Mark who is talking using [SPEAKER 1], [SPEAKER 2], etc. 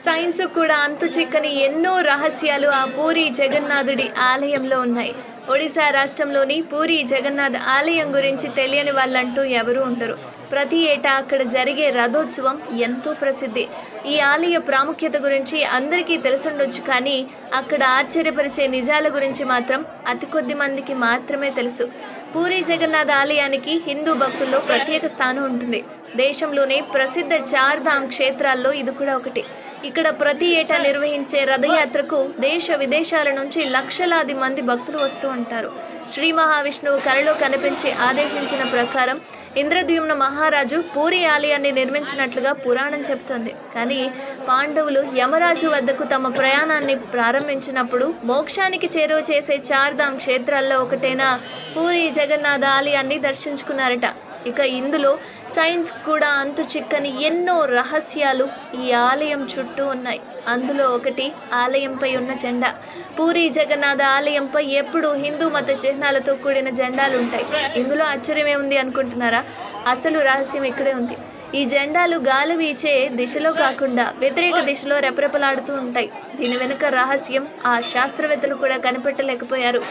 [SPEAKER 1] Science కూడా అంతు చిక్కని ఎన్నో రహస్యాలు ఆ పూరి జగన్నాథుడి ఆలయంలో ఉన్నాయి. ఒడిశా రాష్ట్రంలోని పూరి జగన్నాథ్ ఆలయం గురించి తెలియని వాళ్ళంటూ ఎవరూ ఉండరు. ప్రతి ఏటా అక్కడ జరిగే రథోత్సవం ఎంతో ప్రసిద్ధి. ఈ ఆలయ ప్రాముఖ్యత గురించి అందరికీ తెలుసుండొచ్చు, కానీ అక్కడ ఆశ్చర్యపరిచే నిజాల గురించి మాత్రం అతి కొద్ది మందికి మాత్రమే తెలుసు. పూరి జగన్నాథ్ ఆలయానికి హిందూ భక్తుల్లో ప్రత్యేక స్థానం ఉంటుంది. దేశంలోనే ప్రసిద్ధ చార్ధామ్ క్షేత్రాల్లో ఇది కూడా ఒకటి. ఇక్కడ ప్రతి ఏటా నిర్వహించే రథయాత్రకు దేశ విదేశాల నుంచి లక్షలాది మంది భక్తులు వస్తూ ఉంటారు. శ్రీ మహావిష్ణువు కలలో కనిపించి ఆదేశించిన ప్రకారం ఇంద్రద్యుమ్న మహారాజు పూరి ఆలయాన్ని నిర్మించినట్లుగా పురాణం చెబుతోంది. కానీ పాండవులు యమరాజు వద్దకు తమ ప్రయాణాన్ని ప్రారంభించినప్పుడు మోక్షానికి చేరువ చేసే చార్ధామ్ క్షేత్రాల్లో ఒకటైన పూరి జగన్నాథ ఆలయాన్ని దర్శించుకున్నారట. ఇక ఇందులో సైన్స్ కూడా అంతు చిక్కని ఎన్నో రహస్యాలు ఈ ఆలయం చుట్టూ ఉన్నాయి. అందులో ఒకటి ఆలయంపై ఉన్న జెండా. పూరి జగన్నాథ ఆలయంపై ఎప్పుడూ హిందూ మత చిహ్నాలతో కూడిన జెండాలు ఉంటాయి. ఇందులో ఆశ్చర్యమే ఉంది అనుకుంటున్నారా? అసలు రహస్యం ఇక్కడే ఉంది. ఈ జెండాలు గాలి వీచే దిశలో కాకుండా వ్యతిరేక దిశలో రెపరెపలాడుతూ ఉంటాయి. దీని వెనుక రహస్యం ఆ శాస్త్రవేత్తలు కూడా కనిపెట్టలేకపోయారు.